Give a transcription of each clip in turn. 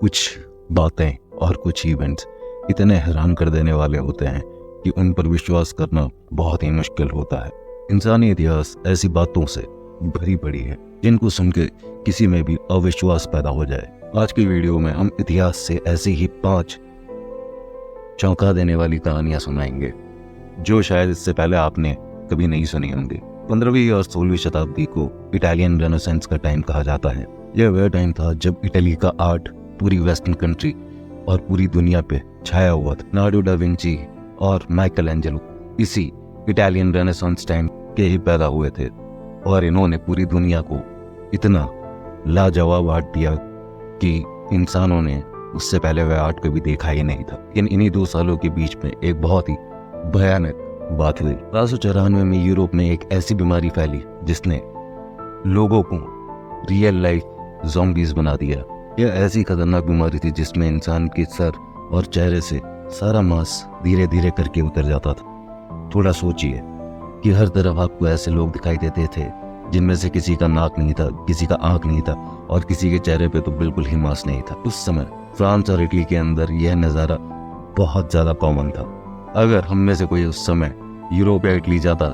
कुछ बातें और कुछ इवेंट्स इतने हैरान कर देने वाले होते हैं कि उन पर विश्वास करना बहुत ही मुश्किल होता है। इंसानी इतिहास ऐसी बातों से भरी पड़ी है जिनको सुन के किसी में भी अविश्वास पैदा हो जाए। आज की वीडियो में हम इतिहास से ऐसी ही 5 चौंका देने वाली कहानियां सुनाएंगे जो शायद इससे पहले आपने कभी नहीं सुनी होंगी। 15वीं और 16वीं शताब्दी को इटालियन रेनेसेंस का टाइम कहा जाता है। यह वह टाइम था जब इटली का आर्ट पूरी वेस्टर्न कंट्री और पूरी दुनिया पे छाया हुआ था। लियोनार्डो डा विंची और माइकल एंजेलो इसी इटालियन रेनेसांस टाइम के ही पैदा हुए थे और इन्होंने पूरी दुनिया को इतना लाजवाब आर्ट दिया कि इंसानों ने उससे पहले वह आर्ट कभी देखा ही नहीं था। इन्हीं 2 सालों के बीच में एक बहुत ही भयानक बात हुई। 1894 में यूरोप में एक ऐसी बीमारी फैली जिसने लोगों को रियल लाइफ ज़ॉम्बीज बना दिया। यह ऐसी खतरनाक बीमारी थी जिसमें इंसान के सर और चेहरे से सारा मांस धीरे धीरे करके उतर जाता था। थोड़ा सोचिए कि हर तरफ आपको ऐसे लोग दिखाई देते थे जिनमें से किसी का नाक नहीं था, किसी का आंख नहीं था और किसी के चेहरे पे तो बिल्कुल ही मांस नहीं था। उस समय फ्रांस और इटली के अंदर यह नज़ारा बहुत ज़्यादा कॉमन था। अगर हम में से कोई उस समय यूरोप या इटली जाता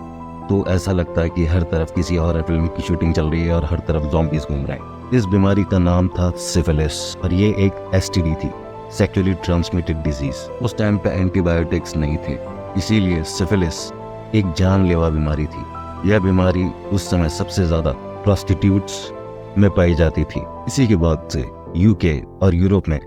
तो ऐसा लगता है कि हर तरफ किसी हॉरर फिल्म की शूटिंग चल रही है और हर तरफ ज़ॉम्बीज घूम रहे हैं। इस बीमारी का नाम था सिफिलिस और ये एक एसटीडी थी, सेक्सुअली ट्रांसमिटेड डिजीज। उस टाइम पे एंटीबायोटिक्स नहीं थे, इसीलिए सिफिलिस एक जानलेवा बीमारी थी। यह बीमारी उस समय सबसे ज्यादा प्रोस्टिट्यूट्स में पाई जाती थी। इसी के बाद से यूके और यूरोप में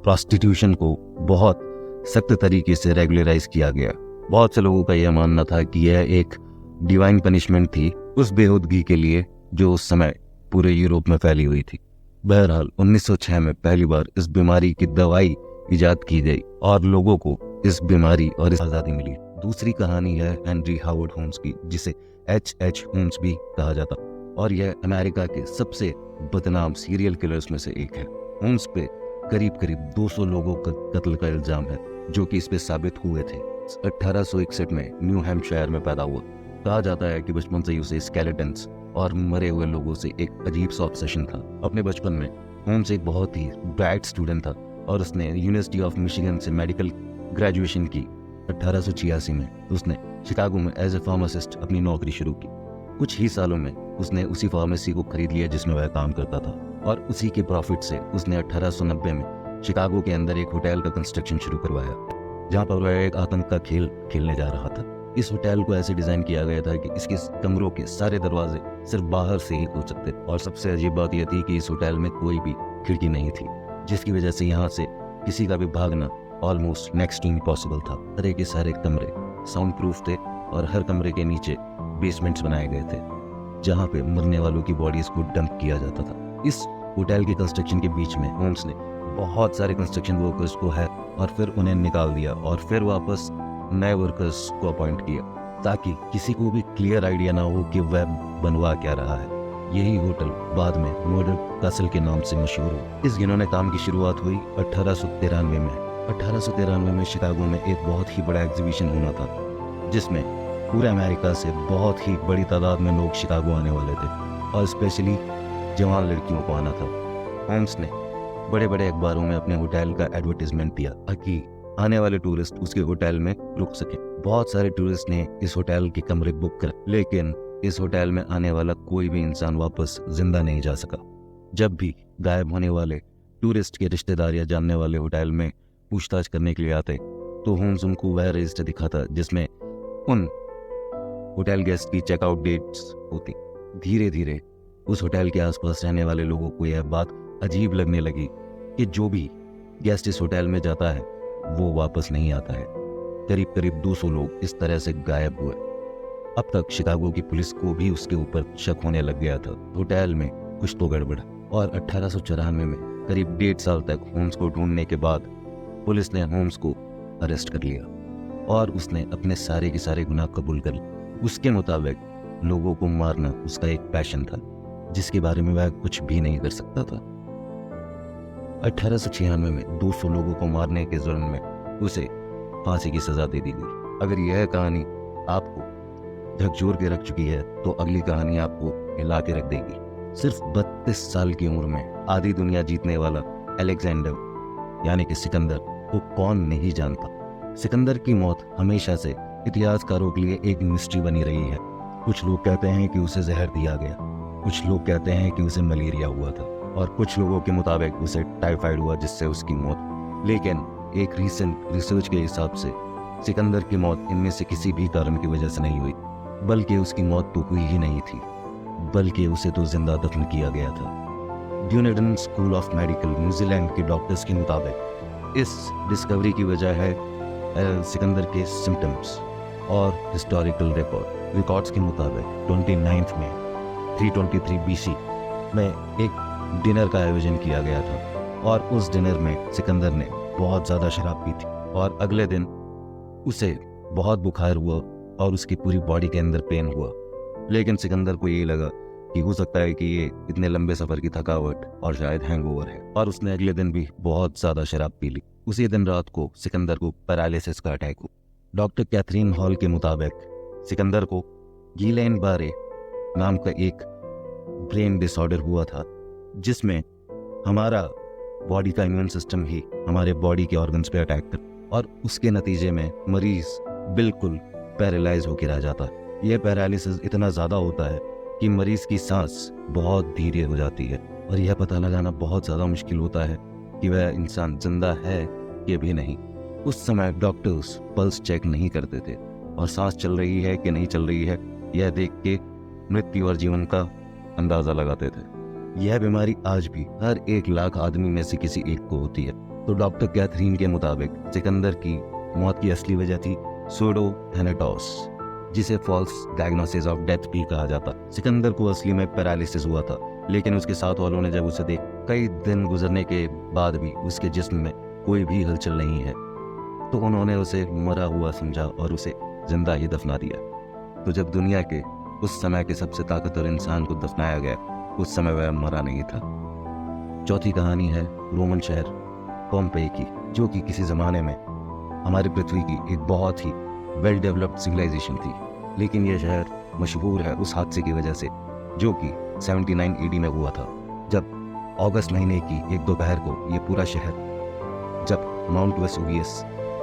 प्रोस्टिट्यूशन को बहुत सख्त तरीके से रेगुलराइज किया गया। बहुत से लोगों का यह मानना था कि यह एक डिवाइन पनिशमेंट थी उस बेहूदगी के लिए जो उस समय पूरे यूरोप में फैली हुई थी। बहरहाल 1906 में पहली बार इस बीमारी की दवाई इजाद की गई और लोगों को इस बीमारी और इस आज़ादी मिली। दूसरी कहानी है हेनरी हावर्ड होम्स की, जिसे H.H. होम्स भी कहा जाता और यह अमेरिका के सबसे बदनाम सीरियल किलर्स में से एक है। होम्स पे करीब 200 लोगों का कत्ल का इल्जाम है जो कि इस पे साबित हुए थे। 1861 में न्यू हैम्पशायर में पैदा हुआ। कहा जाता है कि बचपन से ही उसे स्केलेटन्स और मरे हुए लोगों से एक अजीब सा ऑब्सेशन था। अपने बचपन में होम्स एक बहुत ही ब्राइट स्टूडेंट था और उसने यूनिवर्सिटी ऑफ मिशिगन से मेडिकल ग्रेजुएशन की। 1886 में उसने शिकागो में एज ए फार्मासिस्ट अपनी नौकरी शुरू की। कुछ ही सालों में उसने उसी फार्मेसी को खरीद लिया जिसमें वह काम करता था और उसी के प्रॉफिट से उसने 1890 में शिकागो के अंदर एक होटल का कंस्ट्रक्शन शुरू करवाया जहाँ पर वह एक आतंक का खेल खेलने जा रहा था। इस होटल को ऐसे डिजाइन किया गया था कि इसके कमरों के सारे दरवाजे सिर्फ बाहर से ही खुल सकते थे और सबसे अजीब बात यह थी कि इस होटल में कोई भी खिड़की नहीं थी, जिसकी वजह से यहाँ से किसी का भी भागना ऑलमोस्ट नेक्स्ट टू इम्पॉसिबल था। तरह के सारे कमरे साउंड प्रूफ थे और हर कमरे के नीचे बेसमेंट्स बनाए गए थे जहाँ पे मरने वालों की बॉडीज को डंप किया जाता था। इस होटल के कंस्ट्रक्शन के बीच में होम्स ने बहुत सारे कंस्ट्रक्शन वर्कर्स को है और फिर उन्हें निकाल दिया और फिर वापस नए वर्कर्स को अपॉइंट किया ताकि किसी को भी क्लियर आइडिया ना हो कि वह बनवा क्या रहा है। यही होटल बाद में मर्डर कैसल के नाम से मशहूर हुआ। इस घिनौने काम की शुरुआत हुई 1893 में। 1893 में शिकागो में एक बहुत ही बड़ा एग्जीबिशन होना था जिसमें पूरे अमेरिका से बहुत ही बड़ी तादाद में लोग शिकागो आने वाले थे और स्पेशली जवान लड़कियों को आना था। होम्स ने बड़े बड़े अखबारों में अपने होटल का एडवर्टाइजमेंट दिया ताकि आने वाले टूरिस्ट उसके होटल में रुक सके। बहुत सारे टूरिस्ट ने इस होटल के कमरे बुक कर, लेकिन इस होटल में आने वाला कोई भी इंसान वापस जिंदा नहीं जा सका। जब भी गायब होने वाले टूरिस्ट के रिश्तेदार या जानने वाले होटल में पूछताछ करने के लिए आते तो होम्स उनको वह रजिस्टर दिखाता जिसमें उन होटल गेस्ट की चेकआउट डेट्स होती। धीरे धीरे उस होटल के आसपास रहने वाले लोगों को यह बात अजीब लगने लगी कि जो भी गेस्ट इस होटल में जाता है वो वापस नहीं आता है। करीब 200 लोग इस तरह से गायब हुए। अब तक शिकागो की पुलिस को भी उसके ऊपर शक होने लग गया था। होटल में कुछ तो गड़बड़ और 1894 में करीब 1.5 साल तक होम्स को ढूंढने के बाद पुलिस ने होम्स को अरेस्ट कर लिया और उसने अपने सारे के सारे गुनाह कबूल कर लिए। उसके मुताबिक लोगों को मारना उसका एक पैशन था जिसके बारे में वह कुछ भी नहीं कर सकता था। 1896 में 200 लोगों को मारने के जुर्म में उसे फांसी की सजा दे दी गई। अगर यह कहानी आपको झकझोर के रख चुकी है तो अगली कहानी आपको हिला के रख देगी। सिर्फ 32 साल की उम्र में आधी दुनिया जीतने वाला अलेक्जेंडर यानी कि सिकंदर को कौन नहीं जानता। सिकंदर की मौत हमेशा से इतिहासकारों के लिए एक मिस्ट्री बनी रही है। कुछ लोग कहते हैं कि उसे जहर दिया गया, कुछ लोग कहते हैं कि उसे मलेरिया हुआ था, और कुछ लोगों के मुताबिक उसे टाइफाइड हुआ जिससे उसकी मौत। लेकिन एक रीसेंट रिसर्च के हिसाब से सिकंदर की मौत इनमें से किसी भी कारण की वजह से नहीं हुई, बल्कि उसकी मौत तो हुई ही नहीं थी, बल्कि उसे तो जिंदा दफन किया गया था। ड्यूनेडन स्कूल ऑफ मेडिकल न्यूजीलैंड के डॉक्टर्स के मुताबिक इस डिस्कवरी की वजह है सिकंदर के सिम्टम्स और हिस्टोरिकल रिकॉर्ड्स के मुताबिक 29 में 323 BC में एक डिनर का आयोजन किया गया था, और उस डिनर में सिकंदर ने बहुत ज़्यादा शराब पी थी, और अगले दिन उसे बहुत बुखार हुआ और उसकी पूरी बॉडी के अंदर पेन हुआ। लेकिन सिकंदर को ये लगा कि हो सकता है कि ये इतने लंबे सफ़र की थकावट और शायद हैंगओवर है, और उसने अगले दिन भी बहुत ज़्यादा शराब पी ली। उसी दिन रात को सिकंदर को पैरालिसिस का अटैक हुआ। डॉक्टर कैथरीन हॉल के मुताबिक सिकंदर को गिलेन बारे नाम का एक ब्रेन डिसऑर्डर हुआ था, जिसमें हमारा बॉडी का इम्यून सिस्टम ही हमारे बॉडी के ऑर्गन्स पे अटैक कर, और उसके नतीजे में मरीज बिल्कुल पैरालाइज होकर रह जाता है। यह पैरालिसिस इतना ज़्यादा होता है कि मरीज की सांस बहुत धीरे हो जाती है, और यह पता लगाना बहुत ज़्यादा मुश्किल होता है कि वह इंसान जिंदा है कि भी नहीं। उस समय डॉक्टर्स पल्स चेक नहीं करते थे, और सांस चल रही है कि नहीं चल रही है यह देख के मृत्यु और जीवन का अंदाज़ा लगाते थे। यह बीमारी आज भी हर 1 लाख आदमी में से किसी एक को होती है। तो डॉक्टर कैथरीन के मुताबिक सिकंदर की मौत की असली वजह थी सूडोथैनेटोस, जिसे फॉल्स डायग्नोसिस ऑफ डेथ भी कहा जाता। सिकंदर को असली में पैरालिसिस हुआ था, लेकिन उसके साथ वालों ने जब उसे देख कई दिन गुजरने के बाद भी उसके जिस्म में कोई भी हलचल नहीं है, तो उन्होंने उसे मरा हुआ समझा और उसे जिंदा ही दफना दिया। तो जब दुनिया के उस समय के सबसे ताकतवर इंसान को दफनाया गया, उस समय वह मरा नहीं था। चौथी कहानी है रोमन शहर पोम्पेई की, जो कि किसी ज़माने में हमारी पृथ्वी की एक बहुत ही वेल डेवलप्ड सिविलाइजेशन थी। लेकिन यह शहर मशहूर है उस हादसे की वजह से जो कि 79 AD में हुआ था, जब अगस्त महीने की एक दोपहर को ये पूरा शहर, जब माउंट वेसुवियस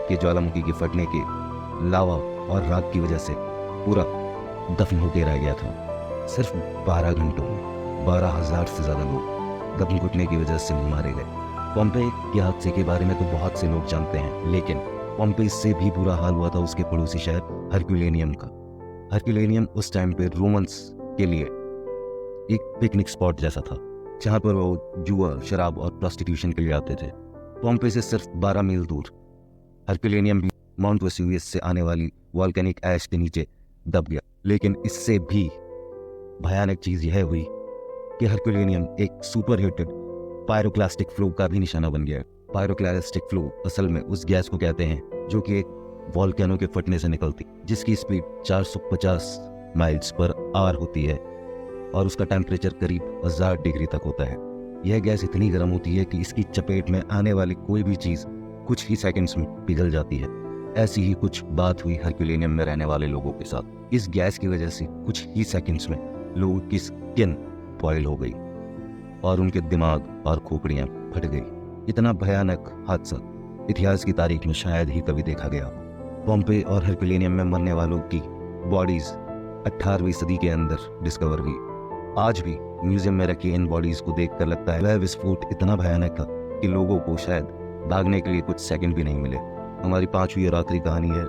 के ज्वालामुखी के फटने के लावा और राख की वजह से पूरा दफन होकर रह गया था। सिर्फ 12 घंटों में 12,000 से ज़्यादा लोग दफन घुटने की वजह से मारे गए। पोम्पेई के हादसे के बारे में तो बहुत से लोग जानते हैं, लेकिन पोम्पेई से भी बुरा हाल हुआ था उसके पड़ोसी शहर हरक्यूलेनियम का। हरक्यूलेनियम उस टाइम पे रोमन्स के लिए एक पिकनिक स्पॉट जैसा था, जहाँ पर वो जुआ, शराब और प्रोस्टिट्यूशन के लिए आते थे। पोम्पेई से सिर्फ 12 मील दूर हरक्यूलेनियम भी माउंट वेसुवियस से आने वाली वॉल्केनिक ऐश के नीचे दब गया। लेकिन इससे भी भयानक चीज़ यह हुई कि हरक्यूलेनियम एक सुपर हीटेड पायरोक्लास्टिक फ्लो का भी निशाना बन गया। पायरोक्लास्टिक फ्लो असल में उस गैस को कहते हैं जो कि एक वॉल्केनो के फटने से निकलती, जिसकी स्पीड 450 माइल्स पर आवर होती है, और उसका टेम्परेचर करीब 1000 डिग्री तक होता है। यह गैस इतनी गर्म होती है कि इसकी चपेट में आने वाली कोई भी चीज़ कुछ ही सेकंड्स में पिघल जाती है। ऐसी ही कुछ बात हुई हरक्यूलेनियम में रहने वाले लोगों के साथ। इस गैस की वजह से कुछ ही सेकंड्स में लोगों की स्किन बॉयल हो गई और उनके दिमाग और खोपड़ियां फट गई। इतना भयानक हादसा इतिहास की तारीख में शायद ही कभी देखा गया। पोम्पेई और हरक्यूलेनियम में मरने वालों की बॉडीज 18वीं सदी के अंदर डिस्कवर हुई। आज भी म्यूजियम में रखी इन बॉडीज को देखकर लगता है वह विस्फोट इतना भयानक था कि लोगों को शायद भागने के लिए कुछ सेकंड भी नहीं मिले। हमारी 5वीं और आखिरी कहानी है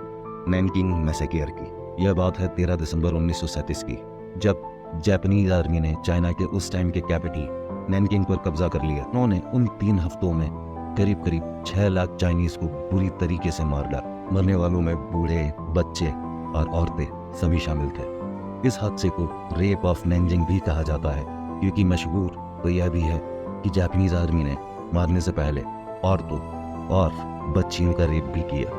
नैनकिंग मैसेकेयर की। यह बात है 13 दिसंबर 1937 की, जब जापानीज आर्मी ने चाइना के उस टाइम के कैपिटल नैनकिंग पर कब्जा कर लिया। उन्होंने उन 3 हफ्तों में करीब 6 लाख चाइनीज को बुरी तरीके से मार डाला। मरने वालों में बूढ़े, बच्चे और औरतें सभी शामिल थे। इस हादसे को रेप ऑफ नैनजिंग भी कहा जाता है, क्योंकि मशहूर तो यह भी है कि जापानीज आर्मी ने मारने से पहले औरतों और बच्चियों का रेप भी किया।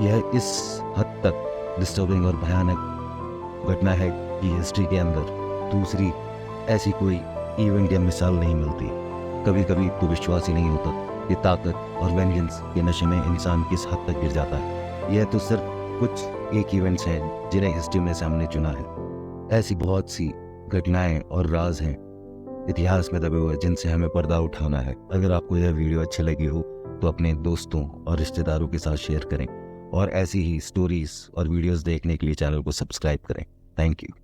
यह इस हद तक डिस्टर्बिंग और भयानक घटना है कि हिस्ट्री के अंदर दूसरी ऐसी कोई इवेंट या मिसाल नहीं मिलती। कभी कभी तो विश्वास ही नहीं होता कि ताकत और वेंजेंस के नशे में इंसान किस हद तक गिर जाता है। यह तो सिर्फ कुछ एक इवेंट्स हैं जिन्हें हिस्ट्री में से हमने चुना है। ऐसी बहुत सी घटनाएं और राज हैं इतिहास में दबे हुए जिनसे हमें पर्दा उठाना है। अगर आपको यह वीडियो अच्छी लगी हो तो अपने दोस्तों और रिश्तेदारों के साथ शेयर करें और ऐसी ही स्टोरीज और वीडियोस देखने के लिए चैनल को सब्सक्राइब करें। Thank you.